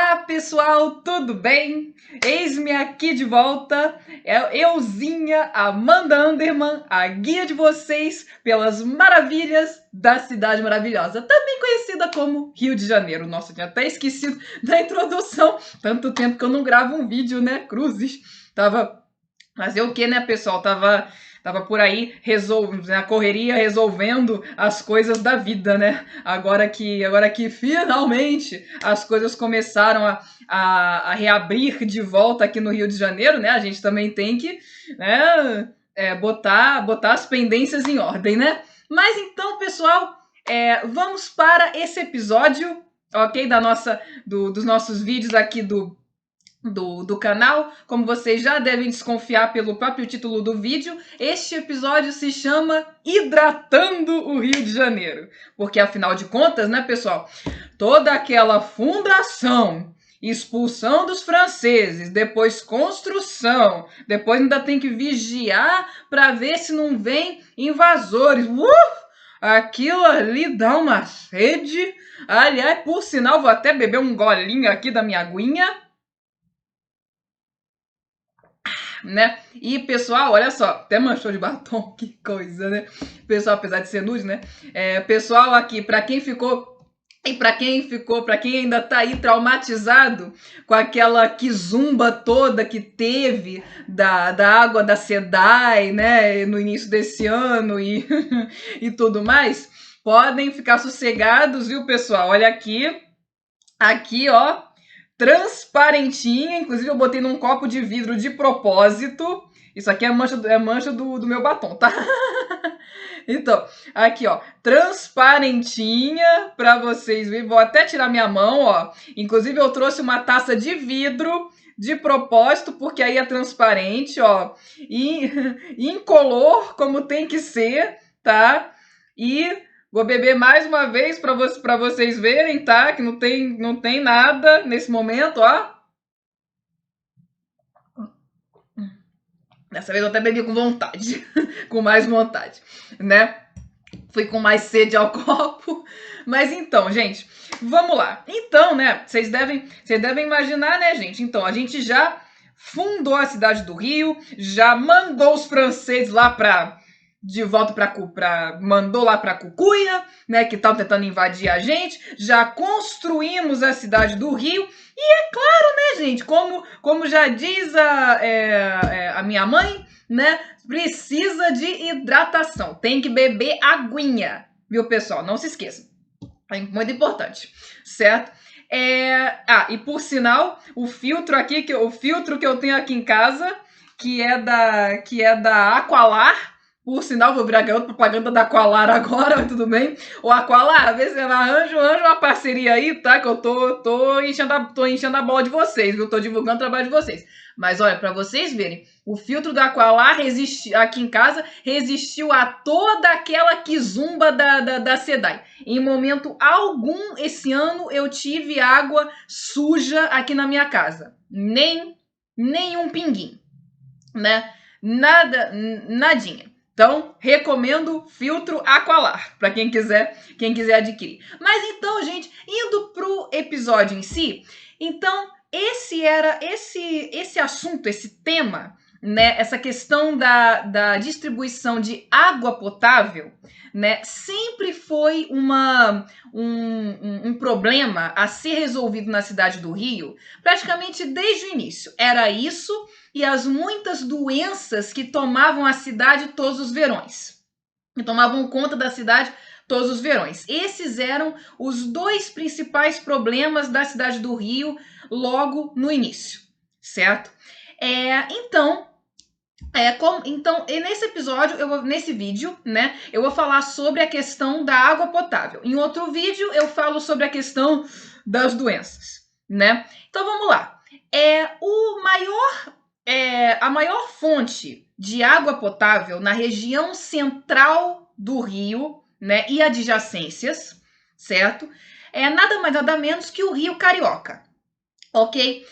Olá pessoal, tudo bem? Eis-me aqui de volta, euzinha Amanda Anderman, a guia de vocês pelas maravilhas da cidade maravilhosa, também conhecida como Rio de Janeiro. Nossa, eu tinha até esquecido da introdução, tanto tempo que eu não gravo um vídeo, né, cruzes? Fazer o que, né, pessoal? Tava por aí na correria resolvendo as coisas da vida, né? Agora que finalmente as coisas começaram a reabrir de volta aqui no Rio de Janeiro, né? A gente também tem que, né, botar as pendências em ordem, né? Mas então, pessoal, vamos para esse episódio, ok? Dos nossos vídeos aqui do canal. Como vocês já devem desconfiar pelo próprio título do vídeo, este episódio se chama Hidratando o Rio de Janeiro. Porque, afinal de contas, né, pessoal, toda aquela fundação, expulsão dos franceses, depois construção, depois ainda tem que vigiar para ver se não vem invasores. Aquilo ali dá uma sede. Aliás, por sinal, vou até beber um golinho aqui da minha aguinha, né? E pessoal, olha só, até manchou de batom, que coisa, né? Pessoal, apesar de ser nude, né? Pessoal, aqui, para quem ainda tá aí traumatizado com aquela quizumba toda que teve da água da SEDAI, né, no início desse ano e, e tudo mais, podem ficar sossegados, viu, pessoal? Olha aqui, ó, transparentinha, inclusive eu botei num copo de vidro de propósito. Isso aqui é mancha do meu batom, tá? Então, aqui, ó, transparentinha pra vocês verem. Vou até tirar minha mão, ó. Inclusive eu trouxe uma taça de vidro de propósito, porque aí é transparente, ó. E incolor, como tem que ser, tá? E vou beber mais uma vez para vocês verem, tá? Que não tem nada nesse momento, ó. Dessa vez eu até bebi com vontade, com mais vontade, né? Fui com mais sede ao copo. Mas então, gente, vamos lá. Então, né, vocês devem imaginar, né, gente? Então, a gente já fundou a cidade do Rio, já mandou os franceses lá de volta mandou lá para Cucuia, né, que estavam tentando invadir a gente. Já construímos a cidade do Rio e é claro, né, gente, como já diz a minha mãe, né, precisa de hidratação, tem que beber aguinha, viu, pessoal? Não se esqueçam, é muito importante, certo? E por sinal, o filtro que eu tenho aqui em casa, que é da Aqualar. Por sinal, vou virar garota propaganda da Aqualar agora, mas tudo bem. O Aqualar, vê se arranja uma parceria aí, tá? Que eu tô enchendo a bola de vocês, viu? Tô divulgando o trabalho de vocês. Mas olha, para vocês verem, o filtro da Aqualar aqui em casa resistiu a toda aquela quizumba da SEDAI. Em momento algum esse ano eu tive água suja aqui na minha casa. Nem um pinguinho, né? Nadinha. Então, recomendo filtro Aqualar para quem quiser adquirir. Mas então, gente, indo pro episódio em si, então esse assunto, esse tema, né, essa questão da distribuição de água potável, né, sempre foi um problema a ser resolvido na cidade do Rio, praticamente desde o início. Era isso e as muitas doenças que tomavam a cidade todos os verões, que tomavam conta da cidade todos os verões. Esses eram os dois principais problemas da cidade do Rio logo no início, certo? Então, nesse episódio, nesse vídeo, né, eu vou falar sobre a questão da água potável. Em outro vídeo, eu falo sobre a questão das doenças, né? Então, vamos lá. A maior fonte de água potável na região central do Rio, né, e adjacências, certo? É nada mais nada menos que o Rio Carioca, ok?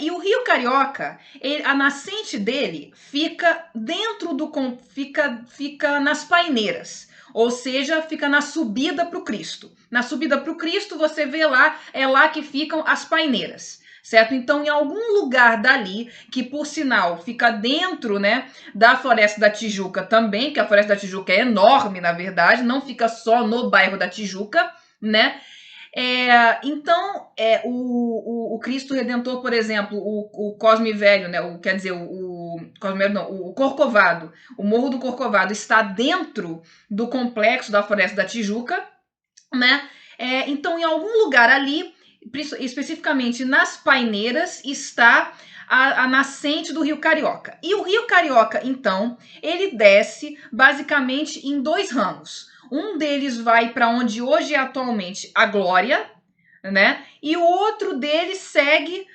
E o Rio Carioca, a nascente dele fica fica nas Paineiras, ou seja, fica na subida para o Cristo. Na subida para o Cristo, você vê lá, é lá que ficam as paineiras, certo? Então, em algum lugar dali, que por sinal fica dentro, né, da Floresta da Tijuca também, que a Floresta da Tijuca é enorme, na verdade, não fica só no bairro da Tijuca, né? O Cristo Redentor, por exemplo, o Cosme Velho, né? Quer dizer, o Cosme Velho não, o Corcovado, o Morro do Corcovado está dentro do complexo da Floresta da Tijuca, né? Então, em algum lugar ali, especificamente nas paineiras, está a nascente do Rio Carioca. E o Rio Carioca, então, ele desce basicamente em dois ramos. Um deles vai para onde hoje é atualmente a Glória, né? E o outro deles segue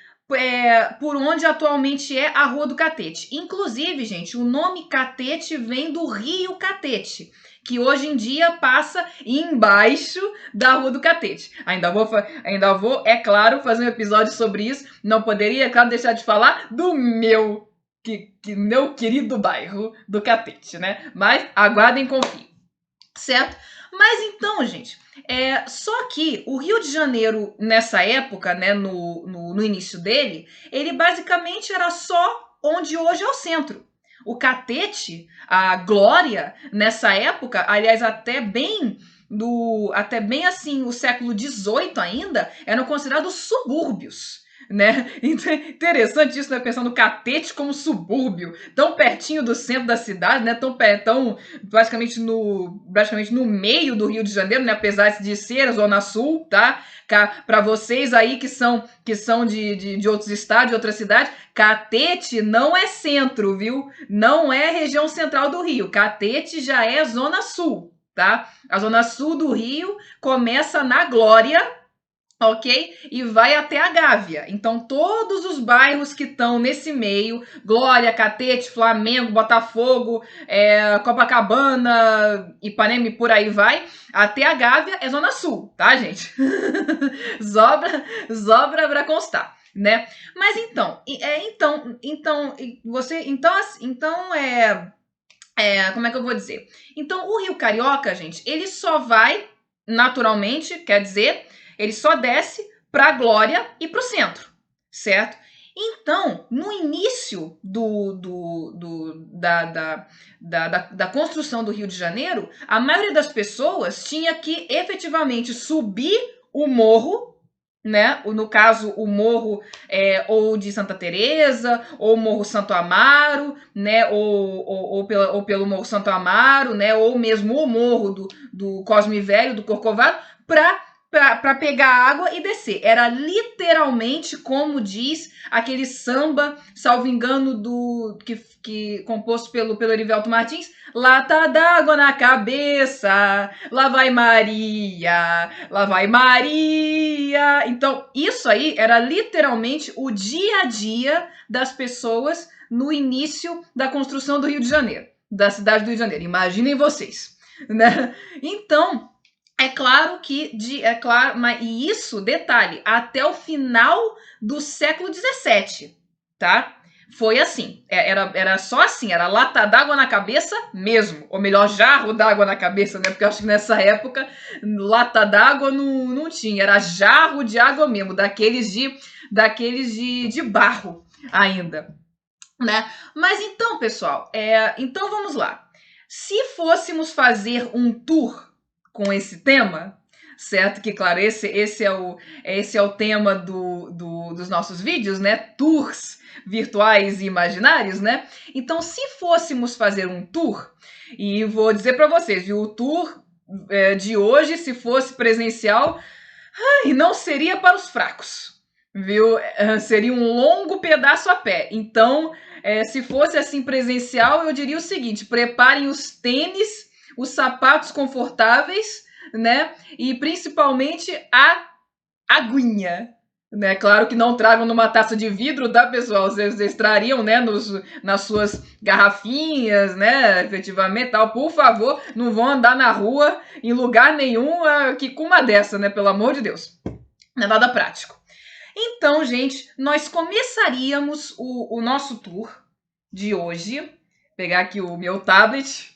por onde atualmente é a Rua do Catete. Inclusive, gente, o nome Catete vem do Rio Catete, que hoje em dia passa embaixo da Rua do Catete. Ainda vou, é claro, fazer um episódio sobre isso. Não poderia, é claro, deixar de falar do meu querido bairro do Catete, né? Mas aguardem e confiem. Certo? Mas então, gente, só que o Rio de Janeiro, nessa época, né, no início dele, ele basicamente era só onde hoje é o centro. O Catete, a Glória, nessa época, aliás, até bem assim, o século XVIII ainda, eram considerados subúrbios. Né? Interessante isso, né? Pensando no Catete como subúrbio, tão pertinho do centro da cidade, né? Tão praticamente no meio do Rio de Janeiro, né? Apesar de ser a Zona Sul, tá? Para vocês aí que são de outros estados, de outras cidades, Catete não é centro, viu? Não é região central do Rio. Catete já é Zona Sul, tá? A Zona Sul do Rio começa na Glória, ok? E vai até a Gávea. Então, todos os bairros que estão nesse meio, Glória, Catete, Flamengo, Botafogo, Copacabana, Ipanema e por aí vai, até a Gávea é Zona Sul, tá, gente? Zobra pra constar. Né? Mas então, como é que eu vou dizer? Então, o Rio Carioca, gente, ele só vai naturalmente, quer dizer, ele só desce para a Glória e para o centro, certo? Então, no início da construção do Rio de Janeiro, a maioria das pessoas tinha que efetivamente subir o morro, né? No caso, o morro ou de Santa Teresa, ou o Morro Santo Amaro, né? Ou pelo Morro Santo Amaro, né? Ou mesmo o morro do Cosme Velho, do Corcovado, para pegar água e descer. Era literalmente como diz aquele samba, salvo engano, que composto pelo Erivelto Martins, lata d'água na cabeça, lá vai Maria, lá vai Maria. Então, isso aí era literalmente o dia a dia das pessoas no início da construção do Rio de Janeiro, da cidade do Rio de Janeiro. Imaginem vocês, né? Então, é claro e isso, detalhe, até o final do século XVII, tá? Foi assim, era só assim, era lata d'água na cabeça mesmo, ou melhor, jarro d'água na cabeça, né? Porque eu acho que nessa época lata d'água não tinha, era jarro de água mesmo, daqueles de barro ainda, né? Mas então, pessoal, então vamos lá. Se fôssemos fazer um tour com esse tema, certo? Que, claro, esse é o tema dos nossos vídeos, né? Tours virtuais e imaginários, né? Então, se fôssemos fazer um tour, e vou dizer para vocês, viu? O tour de hoje, se fosse presencial, não seria para os fracos, viu? Seria um longo pedaço a pé. Então, se fosse assim presencial, eu diria o seguinte: preparem os tênis, os sapatos confortáveis, né? E principalmente a aguinha. Né? Claro que não tragam numa taça de vidro, tá, pessoal? Vocês trariam, né, nas suas garrafinhas, né, efetivamente, tal. Por favor, não vão andar na rua em lugar nenhum aqui com uma dessa, né, pelo amor de Deus. Não é nada prático. Então, gente, nós começaríamos o nosso tour de hoje. Vou pegar aqui o meu tablet,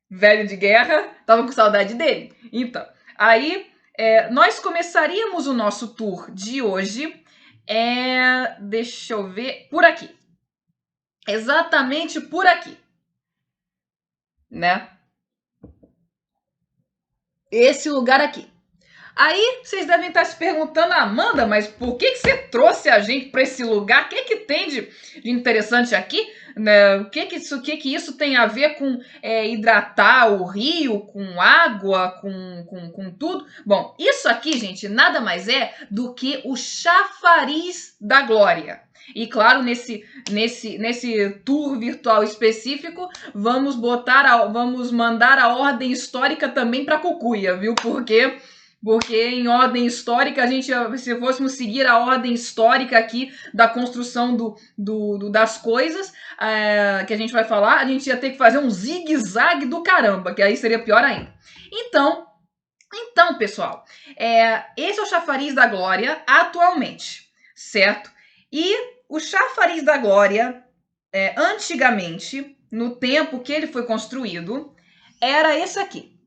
velho de guerra, tava com saudade dele. Então, aí nós começaríamos o nosso tour de hoje, deixa eu ver, por aqui. Exatamente por aqui, né? Esse lugar aqui. Aí vocês devem estar se perguntando, Amanda, mas por que você trouxe a gente para esse lugar? O que tem de interessante aqui? Né? O que isso tem a ver com hidratar o rio, com água, com tudo? Bom, isso aqui, gente, nada mais é do que o chafariz da glória. E claro, nesse tour virtual específico, vamos mandar a ordem histórica também para Cucuia, viu? Porque em ordem histórica, se fôssemos seguir a ordem histórica aqui da construção das coisas que a gente vai falar, a gente ia ter que fazer um zigue-zague do caramba, que aí seria pior ainda. Então pessoal, esse é o chafariz da glória atualmente, certo? E o chafariz da glória, antigamente, no tempo que ele foi construído, era esse aqui.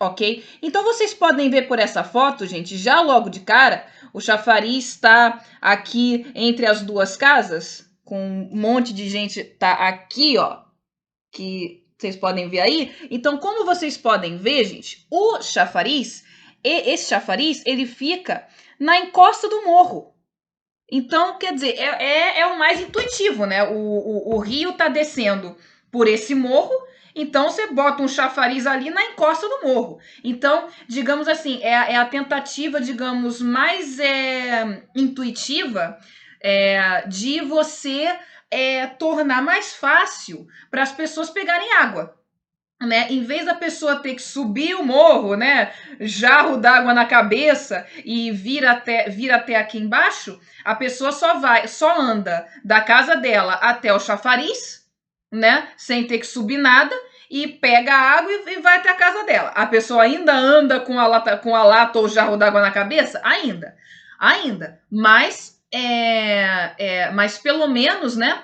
Ok? Então vocês podem ver por essa foto, gente, já logo de cara, o chafariz está aqui entre as duas casas, com um monte de gente tá aqui, ó, que vocês podem ver aí. Então, como vocês podem ver, gente, esse chafariz, ele fica na encosta do morro. Então, quer dizer, é o mais intuitivo, né? O rio tá descendo por esse morro, então você bota um chafariz ali na encosta do morro. Então, digamos assim, é a tentativa, digamos, mais intuitiva de você tornar mais fácil para as pessoas pegarem água. Né? Em vez da pessoa ter que subir o morro, né, jarro d'água na cabeça e vir até aqui embaixo, a pessoa só anda da casa dela até o chafariz, né, sem ter que subir nada, e pega a água e vai até a casa dela. A pessoa ainda anda com a lata ou jarro d'água na cabeça? Ainda. Mas pelo menos, né,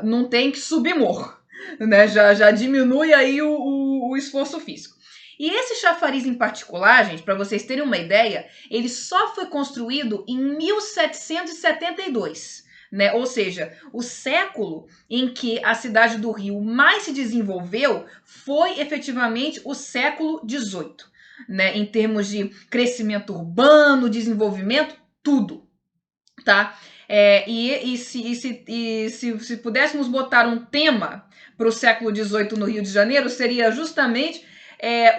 não tem que subir morro. Né, já diminui aí o esforço físico. E esse chafariz em particular, gente, para vocês terem uma ideia, ele só foi construído em 1772, né? Ou seja, o século em que a cidade do Rio mais se desenvolveu foi efetivamente o século XVIII, né? Em termos de crescimento urbano, desenvolvimento, tudo, tá? Se pudéssemos botar um tema para o século XVIII no Rio de Janeiro, seria justamente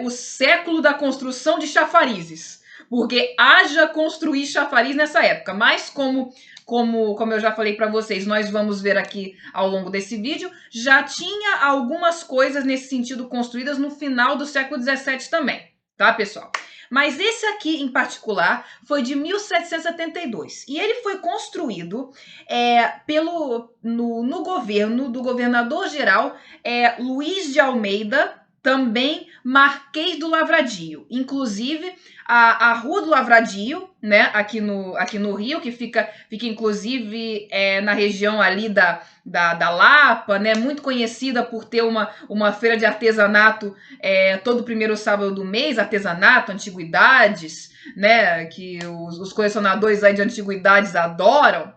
o século da construção de chafarizes, porque haja construir chafariz nessa época. Mas como eu já falei para vocês, nós vamos ver aqui ao longo desse vídeo, já tinha algumas coisas nesse sentido construídas no final do século XVII também, tá, pessoal? Mas esse aqui, em particular, foi de 1772. E ele foi construído no governo do governador-geral Luiz de Almeida, também Marquês do Lavradio. Inclusive, a Rua do Lavradio, né, aqui no Rio, que fica inclusive na região ali da Lapa, né, muito conhecida por ter uma feira de artesanato todo primeiro sábado do mês, artesanato, antiguidades, né, que os colecionadores aí de antiguidades adoram,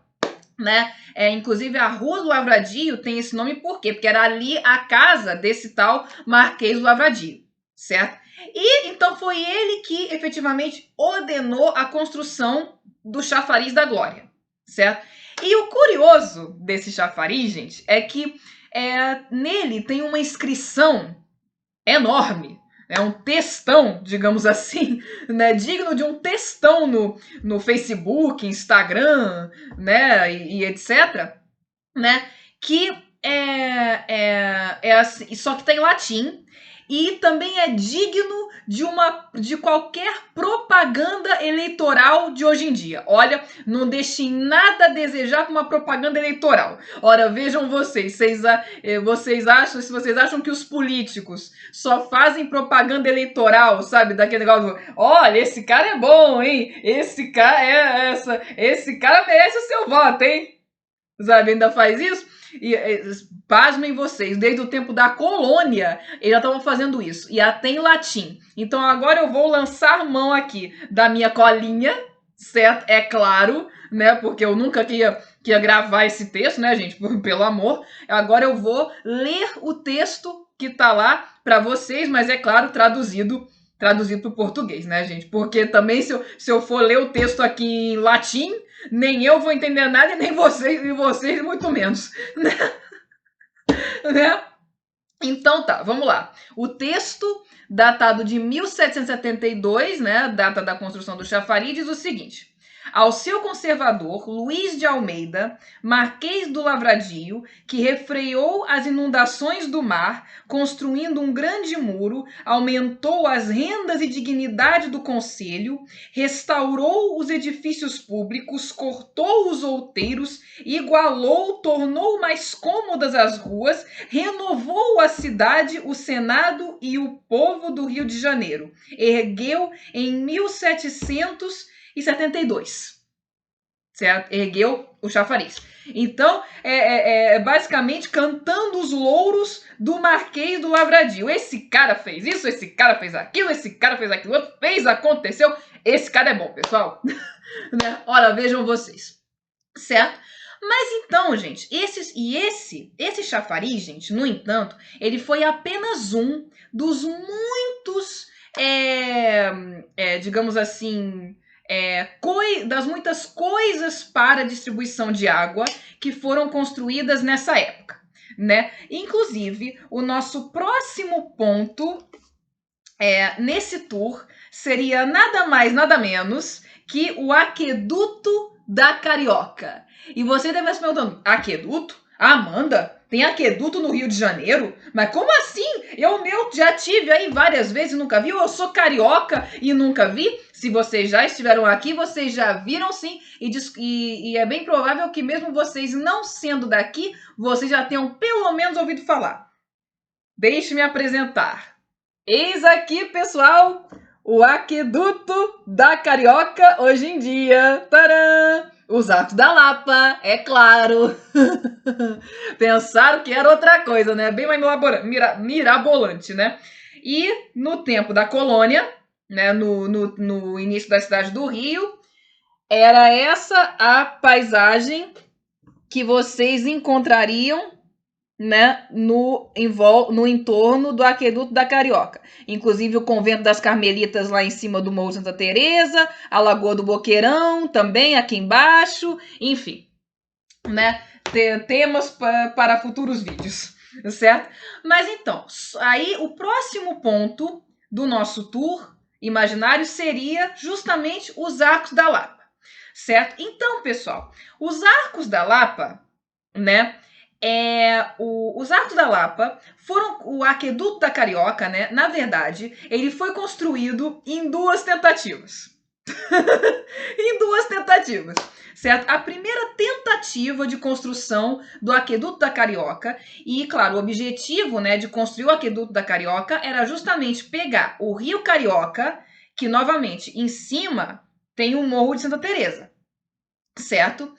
né? Inclusive a Rua do Lavradio tem esse nome por quê? Porque era ali a casa desse tal Marquês do Lavradio, certo? E então foi ele que efetivamente ordenou a construção do chafariz da glória, certo? E o curioso desse chafariz, gente, é que nele tem uma inscrição enorme, um textão, digamos assim, né, digno de um textão no Facebook, Instagram, né, e etc, né, que assim, só que tem latim, e também é digno de qualquer propaganda eleitoral de hoje em dia. Olha, não deixem nada a desejar com uma propaganda eleitoral. Ora, vejam vocês acham que os políticos só fazem propaganda eleitoral, sabe? Daquele negócio, olha, esse cara é bom, hein? Esse cara merece o seu voto, hein? Sabe, ainda faz isso? E pasmem vocês, desde o tempo da colônia, eles já estavam fazendo isso, e até em latim. Então agora eu vou lançar mão aqui da minha colinha, certo? É claro, né? Porque eu nunca queria gravar esse texto, né, gente? Pelo amor. Agora eu vou ler o texto que tá lá para vocês, mas é claro, traduzido para o português, né, gente? Porque também se eu for ler o texto aqui em latim, nem eu vou entender nada e nem vocês muito menos, né? Então tá, vamos lá. O texto, datado de 1772, né, data da construção do chafariz, diz o seguinte: ao seu conservador, Luís de Almeida, Marquês do Lavradio, que refreou as inundações do mar, construindo um grande muro, aumentou as rendas e dignidade do conselho, restaurou os edifícios públicos, cortou os outeiros, igualou, tornou mais cômodas as ruas, renovou a cidade, o Senado e o povo do Rio de Janeiro. Ergueu em 1772, certo? Ergueu o chafariz. Então, basicamente cantando os louros do Marquês do Lavradio. Esse cara fez isso, esse cara fez aquilo, esse cara fez aquilo outro, fez, aconteceu. Esse cara é bom, pessoal. Né? Olha, vejam vocês, certo? Mas então, gente, esse chafariz, gente, no entanto, ele foi apenas um dos muitos, digamos assim, das muitas coisas para distribuição de água que foram construídas nessa época, né? Inclusive, o nosso próximo ponto nesse tour seria nada mais, nada menos que o aqueduto da Carioca. E você deve estar se perguntando, aqueduto? Amanda, tem aqueduto no Rio de Janeiro? Mas como assim? Eu já tive aí várias vezes e nunca vi. Eu sou carioca e nunca vi. Se vocês já estiveram aqui, vocês já viram sim. E é bem provável que mesmo vocês não sendo daqui, vocês já tenham pelo menos ouvido falar. Deixe-me apresentar. Eis aqui, pessoal, o aqueduto da Carioca hoje em dia. Tcharam! Os Arcos da Lapa, é claro. Pensaram que era outra coisa, né? Bem mais mirabolante, né? E no tempo da colônia, né? No início da cidade do Rio, era essa a paisagem que vocês encontrariam, né, no entorno do aqueduto da Carioca. Inclusive o convento das Carmelitas lá em cima do Morro Santa Teresa, a Lagoa do Boqueirão também aqui embaixo, enfim, né, temas para futuros vídeos, certo? Mas então, aí o próximo ponto do nosso tour imaginário seria justamente os Arcos da Lapa, certo? Então, pessoal, os Arcos da Lapa, né, os Arcos da Lapa foram o aqueduto da Carioca, né? Na verdade, ele foi construído em 2 tentativas. Em 2 tentativas, certo? A primeira tentativa de construção do aqueduto da Carioca, e claro, o objetivo, né, de construir o aqueduto da Carioca era justamente pegar o Rio Carioca, que novamente em cima tem o Morro de Santa Teresa, certo?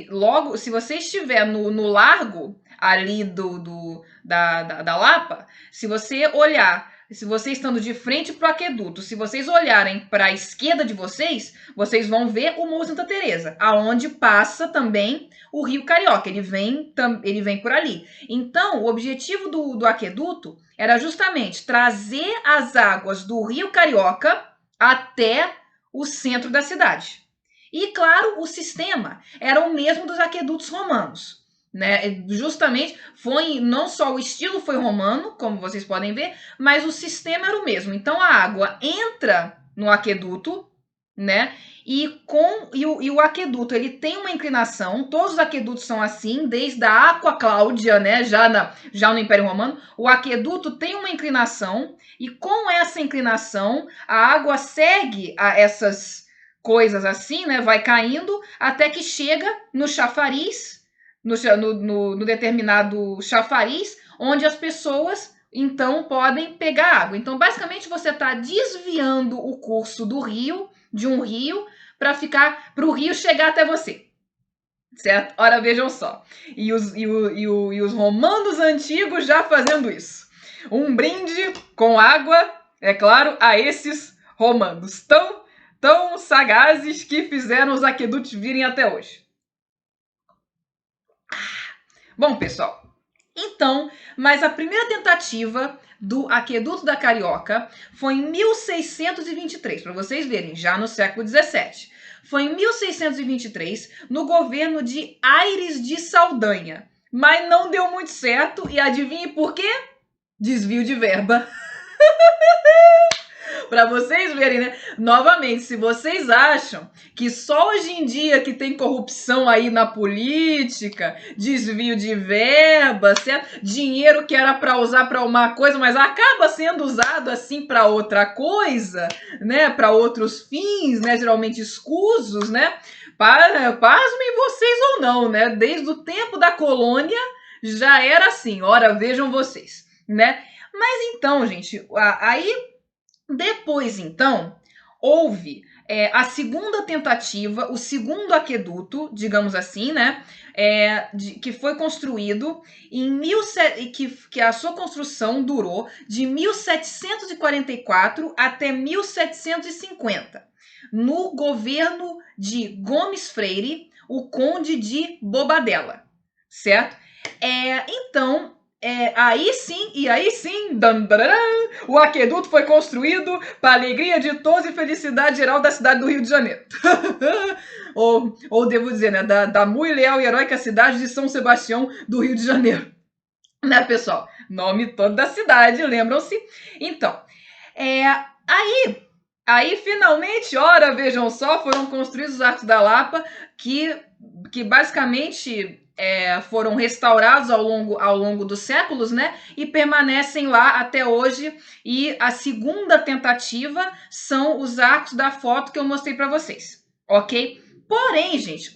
Logo, se você estiver no largo ali da Lapa, se você olhar, se você estando de frente para o aqueduto, se vocês olharem para a esquerda de vocês, vocês vão ver o Morro Santa Teresa, aonde passa também o Rio Carioca, ele vem por ali. Então, o objetivo do aqueduto era justamente trazer as águas do Rio Carioca até o centro da cidade. E, claro, o sistema era o mesmo dos aquedutos romanos, né? Justamente, não só o estilo foi romano, como vocês podem ver, mas o sistema era o mesmo. Então, a água entra no aqueduto, né? E o aqueduto, ele tem uma inclinação, todos os aquedutos são assim, desde a Aqua Cláudia, né? Já no Império Romano, o aqueduto tem uma inclinação, e com essa inclinação, a água segue essas coisas assim, né? Vai caindo até que chega no chafariz, no determinado chafariz, onde as pessoas então podem pegar água. Então, basicamente, você está desviando o curso de um rio, para o rio chegar até você. certo? Ora, vejam só. E os romanos antigos já fazendo isso. Um brinde com água, é claro, a esses romanos tão sagazes que fizeram os aquedutos virem até hoje. Bom, pessoal, então, mas a primeira tentativa do aqueduto da Carioca foi em 1623, para vocês verem, já no século 17. Foi em 1623, no governo de Aires de Saldanha. Mas não deu muito certo, e adivinhe por quê? Desvio de verba. Para vocês verem, né? Novamente, se vocês acham que só hoje em dia que tem corrupção aí na política, desvio de verba, certo? Dinheiro que era para usar para uma coisa, mas acaba sendo usado assim para outra coisa, né? Para outros fins, né? Geralmente escusos, né? Pasmem vocês ou não, né? Desde o tempo da colônia já era assim. Ora, vejam vocês, né? Mas então, gente, aí depois, então, houve a segunda tentativa, o segundo aqueduto, digamos assim, né? Que foi construído em que a sua construção durou de 1744 até 1750, no governo de Gomes Freire, o Conde de Bobadela, certo? Então, aí sim, o aqueduto foi construído para alegria de todos e felicidade geral da cidade do Rio de Janeiro. ou devo dizer, né, da muito leal e heróica cidade de São Sebastião do Rio de Janeiro. Né, pessoal? Nome todo da cidade, lembram-se? Então, aí finalmente, ora, vejam só, foram construídos os Arcos da Lapa, que basicamente foram restaurados ao longo dos séculos, né? E permanecem lá até hoje. E a segunda tentativa são os arcos da foto que eu mostrei para vocês, ok? Porém, gente,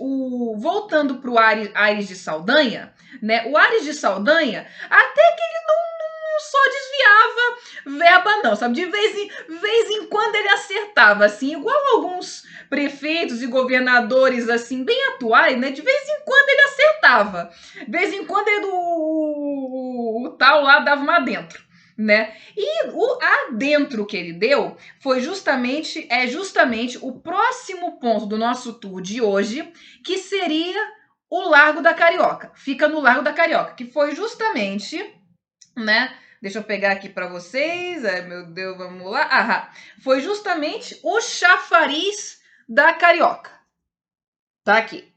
voltando para o Aires de Saldanha, né? O Aires de Saldanha, até que ele não só desviava verba, não, sabe? De vez em quando ele acertava, assim, igual alguns prefeitos e governadores, assim, bem atuais, né? De vez em quando ele acertava. De vez em quando o tal lá dava uma adentro, né? E o adentro que ele deu foi justamente o próximo ponto do nosso tour de hoje, que seria o Largo da Carioca. Fica no Largo da Carioca, que foi justamente, né? Deixa eu pegar aqui para vocês. Ai, meu Deus, vamos lá. Aham. Foi justamente o chafariz da Carioca. Tá aqui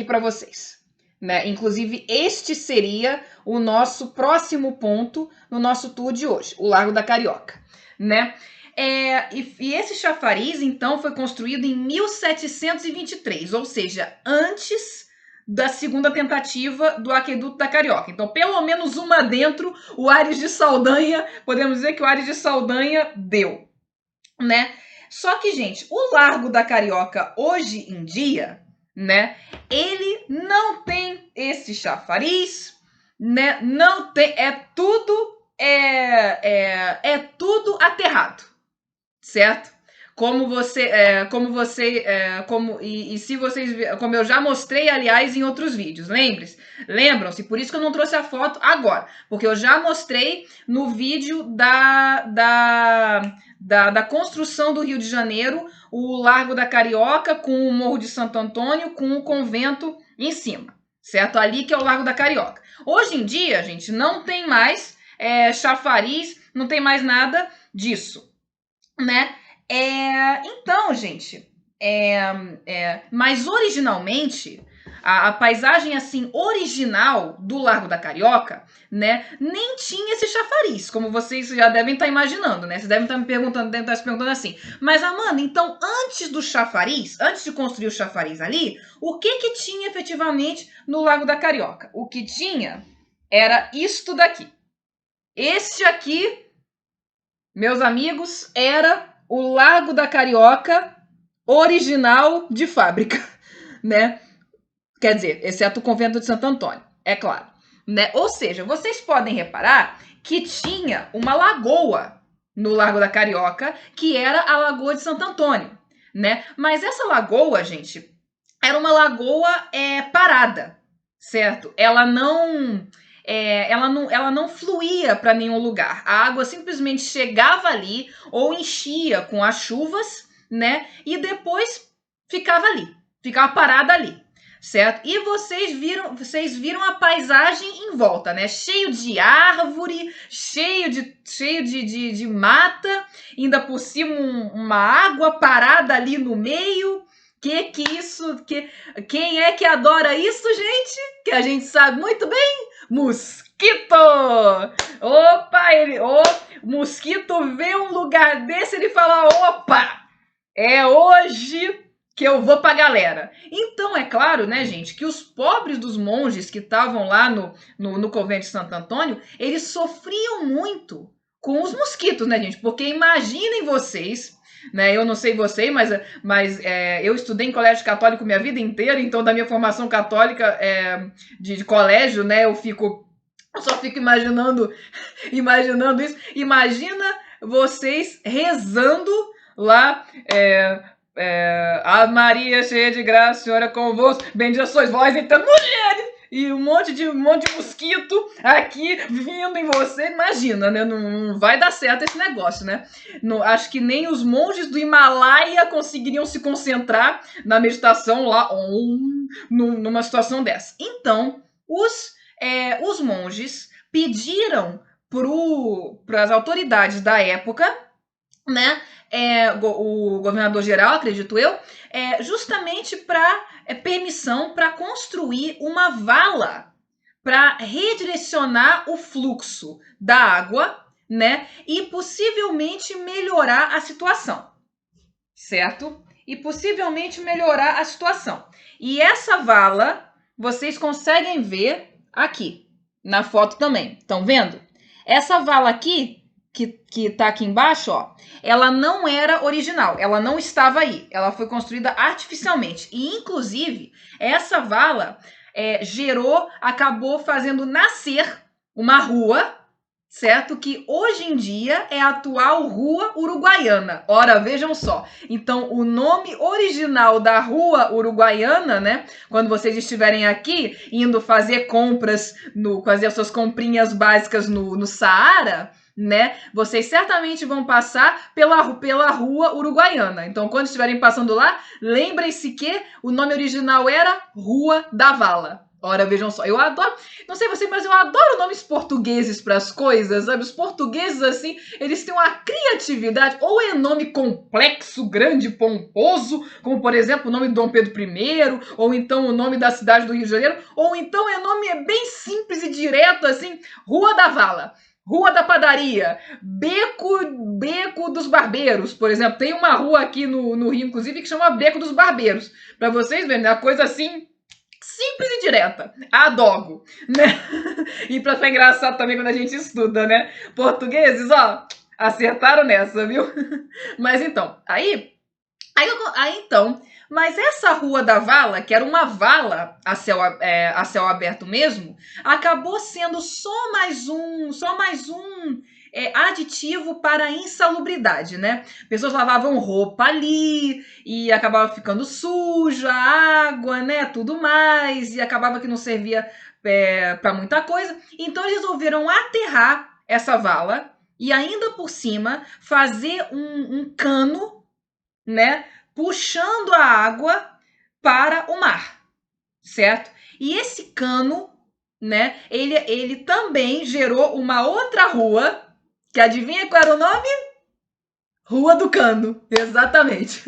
para vocês, né? Inclusive, este seria o nosso próximo ponto no nosso tour de hoje, o Largo da Carioca, né? E esse chafariz, então, foi construído em 1723, ou seja, antes da segunda tentativa do aqueduto da Carioca. Então, pelo menos uma dentro, o Aires de Saldanha, podemos dizer que o Aires de Saldanha deu, né? Só que, gente, o Largo da Carioca, hoje em dia, né, ele não tem esse chafariz, né? Não tem, tudo aterrado, certo? Como eu já mostrei, aliás, em outros vídeos, lembram-se, por isso que eu não trouxe a foto agora, porque eu já mostrei no vídeo da construção do Rio de Janeiro, o Largo da Carioca, com o Morro de Santo Antônio, com o convento em cima, certo? Ali que é o Largo da Carioca. Hoje em dia, gente, não tem mais chafariz, não tem mais nada disso, né? Então, gente, mas originalmente, a paisagem assim original do Largo da Carioca, né, nem tinha esse chafariz, como vocês já devem estar imaginando, né? Vocês devem estar devem estar se perguntando assim, mas Amanda, então antes do chafariz, antes de construir o chafariz ali, o que tinha efetivamente no Largo da Carioca? O que tinha era isto daqui. Este aqui, meus amigos, era o Largo da Carioca original de fábrica, né? Quer dizer, exceto o convento de Santo Antônio, é claro, né? Ou seja, vocês podem reparar que tinha uma lagoa no Largo da Carioca, que era a Lagoa de Santo Antônio, né? Mas essa lagoa, gente, era uma lagoa parada, certo? Ela não fluía para nenhum lugar. A água simplesmente chegava ali ou enchia com as chuvas, né? E depois ficava ali, ficava parada ali, certo? E vocês viram a paisagem em volta, né? Cheio de árvore, cheio de mata, ainda por cima uma água parada ali no meio. Quem é que adora isso, gente? Que a gente sabe muito bem. Mosquito! Opa, o mosquito vê um lugar desse, ele fala: opa, é hoje que eu vou pra galera. Então, é claro, né, gente, que os pobres dos monges que estavam lá no convento de Santo Antônio, eles sofriam muito com os mosquitos, né, gente? Porque imaginem vocês, né? Eu não sei você, mas eu estudei em colégio católico minha vida inteira, então da minha formação católica de colégio, né, eu só fico imaginando isso. Imagina vocês rezando lá, a Maria cheia de graça, Senhor é convosco, bendita sois vós entre as mulheres. E um monte de mosquito aqui vindo em você. Imagina, né? Não vai dar certo esse negócio, né? Não, acho que nem os monges do Himalaia conseguiriam se concentrar na meditação lá numa situação dessa. Então, os monges pediram para as autoridades da época, né? O governador geral, acredito eu, justamente para permissão para construir uma vala para redirecionar o fluxo da água, né? E possivelmente melhorar a situação, certo? E possivelmente melhorar a situação. E essa vala, vocês conseguem ver aqui, na foto também. Estão vendo? Essa vala aqui, que tá aqui embaixo, ó, ela não era original, ela não estava aí, ela foi construída artificialmente. E, inclusive, essa vala acabou fazendo nascer uma rua, certo? Que hoje em dia é a atual Rua Uruguaiana. Ora, vejam só. Então, o nome original da Rua Uruguaiana, né? Quando vocês estiverem aqui, indo fazer compras, fazer as suas comprinhas básicas no Saara, né? Vocês certamente vão passar pela Rua Uruguaiana. Então, quando estiverem passando lá, lembrem-se que o nome original era Rua da Vala. Ora, vejam só, eu adoro, não sei você, mas eu adoro nomes portugueses para as coisas, sabe? Os portugueses, assim, eles têm uma criatividade, ou é nome complexo, grande, pomposo, como, por exemplo, o nome de Dom Pedro I, ou então o nome da cidade do Rio de Janeiro, ou então nome bem simples e direto, assim, Rua da Vala. Rua da Padaria, Beco dos Barbeiros, por exemplo. Tem uma rua aqui no Rio, inclusive, que chama Beco dos Barbeiros. Para vocês verem, é uma coisa assim, simples e direta. Adogo, né? E pra ficar engraçado também quando a gente estuda, né? Portugueses, ó, acertaram nessa, viu? Mas então, então, mas essa Rua da Vala, que era uma vala a céu aberto mesmo, acabou sendo só mais um aditivo para a insalubridade, né? Pessoas lavavam roupa ali e acabava ficando suja, água, né? Tudo mais, e acabava que não servia para muita coisa. Então eles resolveram aterrar essa vala e ainda por cima fazer um cano, né, puxando a água para o mar, certo? E esse cano, né, ele também gerou uma outra rua, que adivinha qual era o nome? Rua do Cano, exatamente.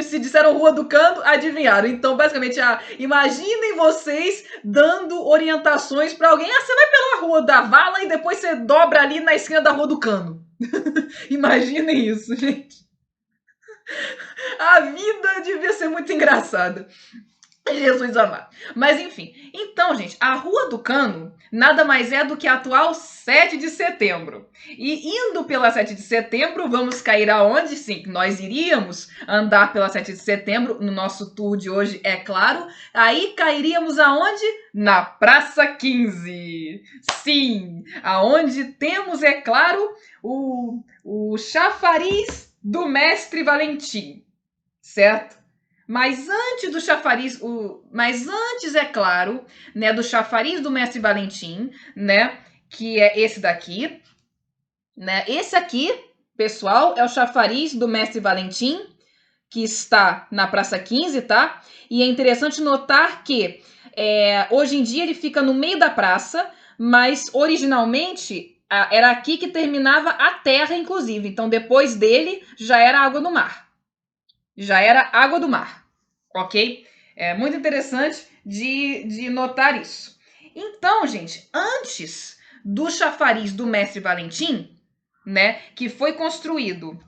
Se disseram Rua do Cano, adivinharam. Então, basicamente, imaginem vocês dando orientações para alguém. Você vai pela Rua da Vala e depois você dobra ali na esquina da Rua do Cano. Imaginem isso, gente. A vida devia ser muito engraçada. Jesus amado. Mas enfim. Então, gente, a Rua do Cano nada mais é do que a atual 7 de setembro. E indo pela 7 de setembro, vamos cair aonde? Sim, nós iríamos andar pela 7 de setembro no nosso tour de hoje, é claro. Aí cairíamos aonde? Na Praça 15. Sim, aonde temos, é claro, o chafariz do Mestre Valentim, certo? Mas antes do chafariz, mas antes, é claro, né, do chafariz do Mestre Valentim, né, que é esse daqui, né? Esse aqui, pessoal, é o chafariz do Mestre Valentim, que está na Praça 15, tá? E é interessante notar que hoje em dia ele fica no meio da praça, mas originalmente era aqui que terminava a terra, inclusive. Então, depois dele, já era água do mar. Já era água do mar, ok? É muito interessante de notar isso. Então, gente, antes do chafariz do Mestre Valentim, né, que foi construído.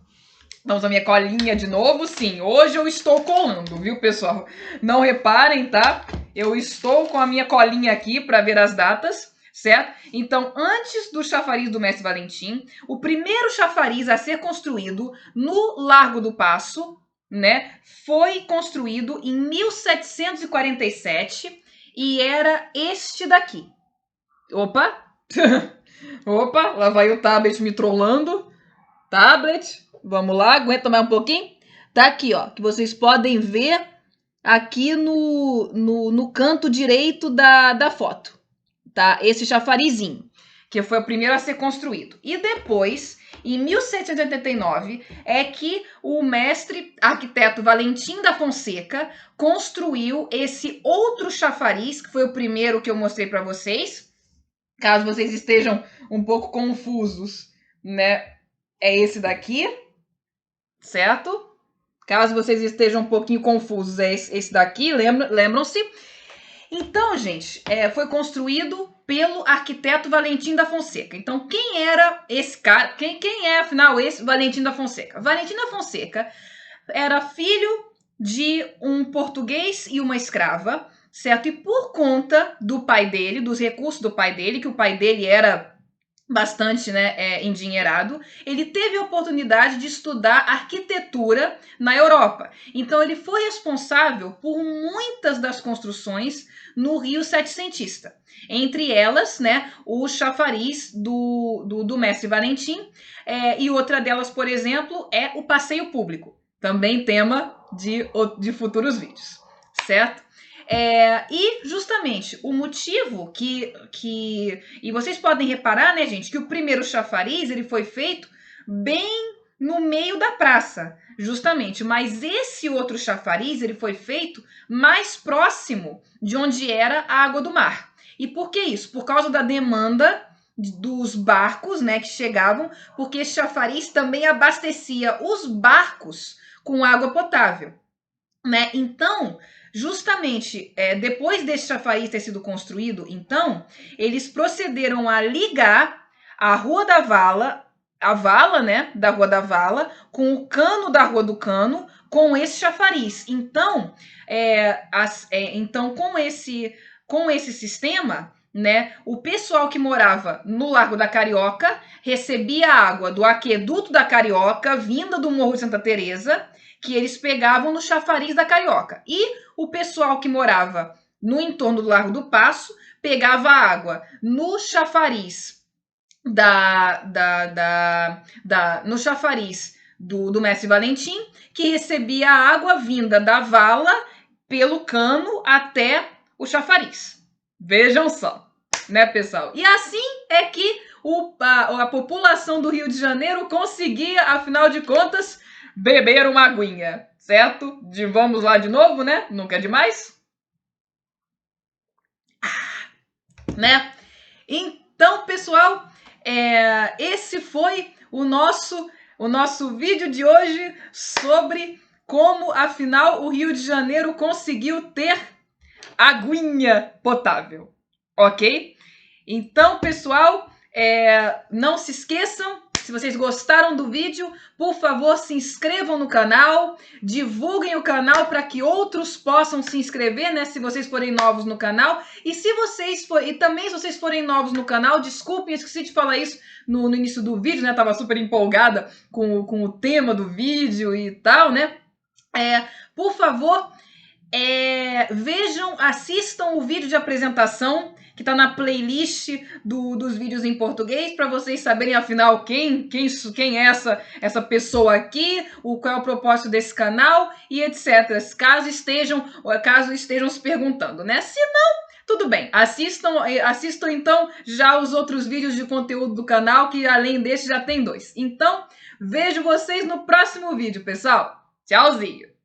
Vamos a minha colinha de novo, sim. Hoje eu estou colando, viu, pessoal? Não reparem, tá? Eu estou com a minha colinha aqui para ver as datas, certo? Então, antes do chafariz do Mestre Valentim, o primeiro chafariz a ser construído no Largo do Paço, né, foi construído em 1747 e era este daqui. Opa! Opa, lá vai o tablet me trollando. Tablet, vamos lá, aguenta mais um pouquinho. Tá aqui, ó, que vocês podem ver aqui no canto direito da foto, tá? Esse chafarizinho, que foi o primeiro a ser construído. E depois, em 1789, é que o mestre arquiteto Valentim da Fonseca construiu esse outro chafariz, que foi o primeiro que eu mostrei para vocês. Caso vocês estejam um pouco confusos, né? É esse daqui, certo? Caso vocês estejam um pouquinho confusos, é esse daqui, lembram-se? Então, gente, foi construído pelo arquiteto Valentim da Fonseca. Então, quem era esse cara? Quem é, afinal, esse Valentim da Fonseca? Valentim da Fonseca era filho de um português e uma escrava, certo? E por conta do pai dele, dos recursos do pai dele, que o pai dele era bastante, né, endinheirado, ele teve a oportunidade de estudar arquitetura na Europa. Então ele foi responsável por muitas das construções no Rio Setecentista. Entre elas, né, o chafariz do Mestre Valentim, e outra delas, por exemplo, é o passeio público. Também tema de futuros vídeos, certo? E justamente o motivo e vocês podem reparar, né, gente, que o primeiro chafariz ele foi feito bem no meio da praça, justamente. Mas esse outro chafariz ele foi feito mais próximo de onde era a água do mar. E por que isso? Por causa da demanda dos barcos, né, que chegavam, porque esse chafariz também abastecia os barcos com água potável, né? Então, justamente depois desse chafariz ter sido construído, então, eles procederam a ligar a Rua da Vala, a vala, né, da Rua da Vala, com o cano da Rua do Cano, com esse chafariz. Então, então com esse sistema, né, o pessoal que morava no Largo da Carioca recebia água do aqueduto da Carioca, vinda do Morro de Santa Teresa, que eles pegavam no chafariz da Carioca. E o pessoal que morava no entorno do Largo do Paço pegava água no chafariz no chafariz do Mestre Valentim, que recebia a água vinda da vala pelo cano até o chafariz. Vejam só, né, pessoal? E assim é que a população do Rio de Janeiro conseguia, afinal de contas, beber uma aguinha, certo? Vamos lá de novo, né? Nunca é demais. Né? Então, pessoal, esse foi o nosso vídeo de hoje sobre como, afinal, o Rio de Janeiro conseguiu ter aguinha potável, ok? Então, pessoal, não se esqueçam, se vocês gostaram do vídeo, por favor, se inscrevam no canal, divulguem o canal para que outros possam se inscrever, né, se vocês forem novos no canal. E também se vocês forem novos no canal, desculpem, esqueci de falar isso no início do vídeo, né, tava super empolgada com o tema do vídeo e tal, né. Por favor, vejam, assistam o vídeo de apresentação que está na playlist dos vídeos em português, para vocês saberem, afinal, quem é essa pessoa aqui, qual é o propósito desse canal e etc. Caso estejam se perguntando, né? Se não, tudo bem, assistam então já os outros vídeos de conteúdo do canal, que além desse já tem 2. Então, vejo vocês no próximo vídeo, pessoal. Tchauzinho!